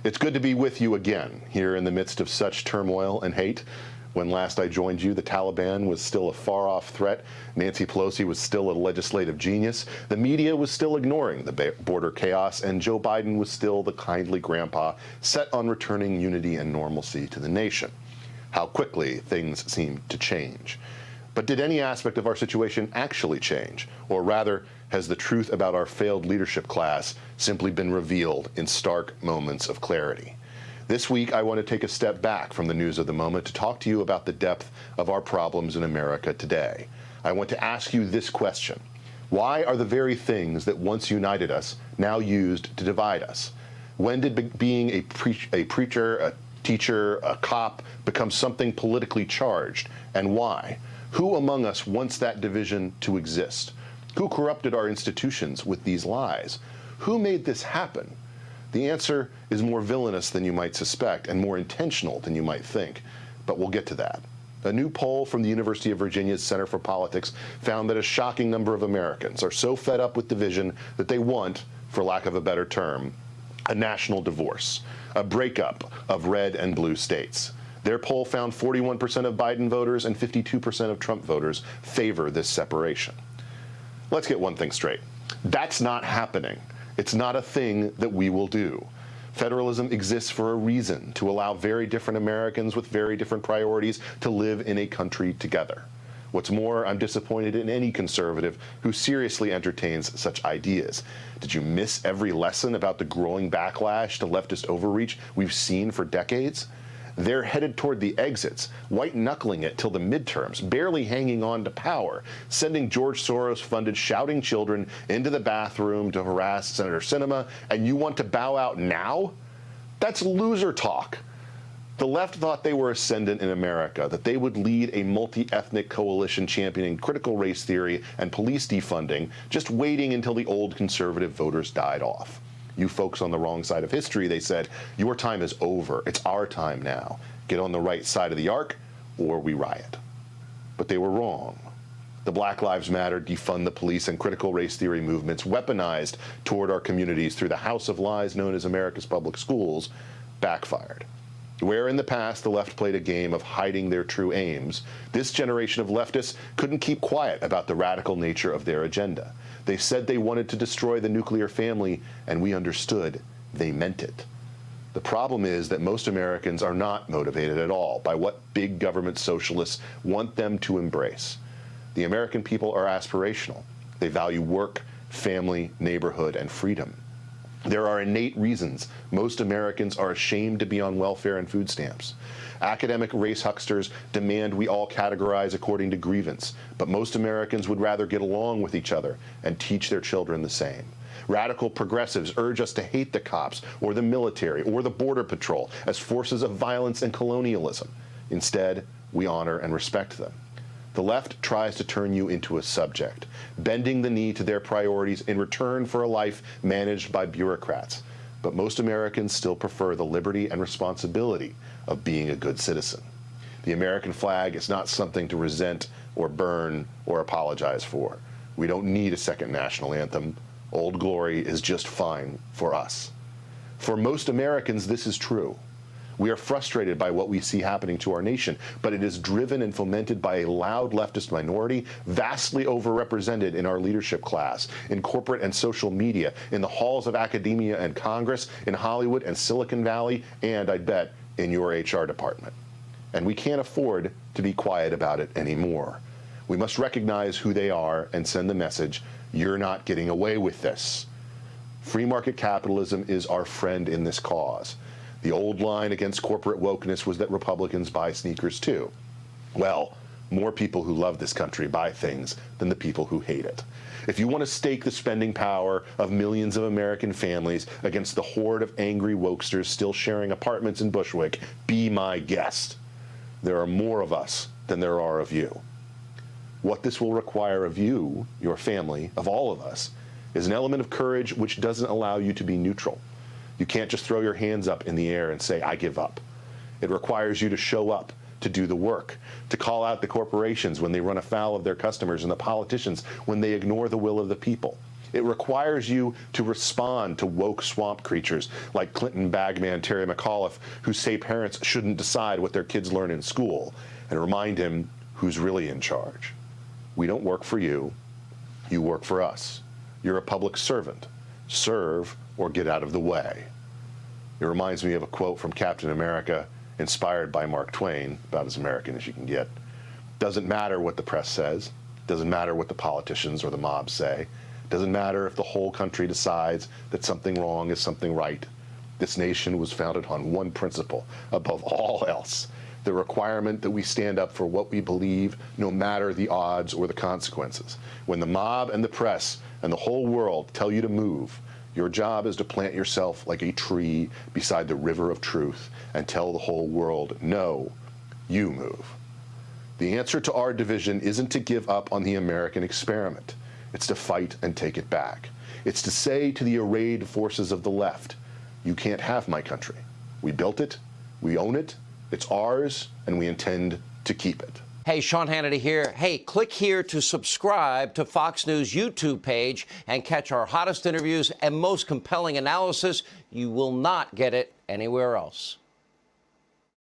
It's good to be with you again here in the midst of such turmoil and hate. When last I joined you, the Taliban was still a far-off threat. Nancy Pelosi was still a legislative genius. The media was still ignoring the border chaos, and Joe Biden was still the kindly grandpa set on returning unity and normalcy to the nation. How quickly things seemed to change. But did any aspect of our situation actually change? Or rather, has the truth about our failed leadership class simply been revealed in stark moments of clarity? This week, I want to take a step back from the news of the moment to talk to you about the depth of our problems in America today. I want to ask you this question. Why are the very things that once united us now used to divide us? When did being a preacher, a teacher, a cop become something politically charged, and why? Who among us wants that division to exist? Who corrupted our institutions with these lies? Who made this happen? The answer is more villainous than you might suspect and more intentional than you might think, but we'll get to that. A new poll from the University of Virginia's Center for Politics found that a shocking number of Americans are so fed up with division that they want, for lack of a better term, a national divorce, a breakup of red and blue states. Their poll found 41% of Biden voters and 52% of Trump voters favor this separation. Let's get one thing straight. That's not happening. It's not a thing that we will do. Federalism exists for a reason, to allow very different Americans with very different priorities to live in a country together. What's more, I'm disappointed in any conservative who seriously entertains such ideas. Did you miss every lesson about the growing backlash to leftist overreach we've seen for decades? They're headed toward the exits, white-knuckling it till the midterms, barely hanging on to power, sending George Soros-funded shouting children into the bathroom to harass Senator Sinema, and you want to bow out now? That's loser talk. The left thought they were ascendant in America, that they would lead a multi-ethnic coalition championing critical race theory and police defunding, just waiting until the old conservative voters died off. You folks on the wrong side of history, they said, your time is over. It's our time now. Get on the right side of the arc, or we riot. But they were wrong. The Black Lives Matter, defund the police, and critical race theory movements weaponized toward our communities through the house of lies known as America's public schools backfired. Where in the past the left played a game of hiding their true aims, this generation of leftists couldn't keep quiet about the radical nature of their agenda. They said they wanted to destroy the nuclear family, and we understood they meant it. The problem is that most Americans are not motivated at all by what big government socialists want them to embrace. The American people are aspirational. They value work, family, neighborhood, and freedom. There are innate reasons most Americans are ashamed to be on welfare and food stamps. Academic race hucksters demand we all categorize according to grievance, but most Americans would rather get along with each other and teach their children the same. Radical progressives urge us to hate the cops or the military or the border patrol as forces of violence and colonialism. Instead, we honor and respect them. The left tries to turn you into a subject, bending the knee to their priorities in return for a life managed by bureaucrats. But most Americans still prefer the liberty and responsibility of being a good citizen. The American flag is not something to resent or burn or apologize for. We don't need a second national anthem. Old Glory is just fine for us. For most Americans, this is true. We are frustrated by what we see happening to our nation, but it is driven and fomented by a loud leftist minority, vastly overrepresented in our leadership class, in corporate and social media, in the halls of academia and Congress, in Hollywood and Silicon Valley, and, I'd bet, in your HR department. And we can't afford to be quiet about it anymore. We must recognize who they are and send the message, you're not getting away with this. Free market capitalism is our friend in this cause. The old line against corporate wokeness was that Republicans buy sneakers too. Well, more people who love this country buy things than the people who hate it. If you want to stake the spending power of millions of American families against the horde of angry wokesters still sharing apartments in Bushwick, be my guest. There are more of us than there are of you. What this will require of you, your family, of all of us, is an element of courage which doesn't allow you to be neutral. You can't just throw your hands up in the air and say, I give up. It requires you to show up, to do the work, to call out the corporations when they run afoul of their customers and the politicians when they ignore the will of the people. It requires you to respond to woke swamp creatures like Clinton bagman Terry McAuliffe, who say parents shouldn't decide what their kids learn in school, and remind him who's really in charge. We don't work for you. You work for us. You're a public servant. Serve or get out of the way. It reminds me of a quote from Captain America, inspired by Mark Twain, about as American as you can get. Doesn't matter what the press says. Doesn't matter what the politicians or the mob say. Doesn't matter if the whole country decides that something wrong is something right. This nation was founded on one principle above all else: the requirement that we stand up for what we believe, no matter the odds or the consequences. When the mob and the press and the whole world tell you to move, your job is to plant yourself like a tree beside the river of truth and tell the whole world, no, you move. The answer to our division isn't to give up on the American experiment. It's to fight and take it back. It's to say to the arrayed forces of the left, you can't have my country. We built it, we own it, it's ours, and we intend to keep it. Hey, Sean Hannity here. Hey, click here to subscribe to Fox News YouTube page and catch our hottest interviews and most compelling analysis. You will not get it anywhere else.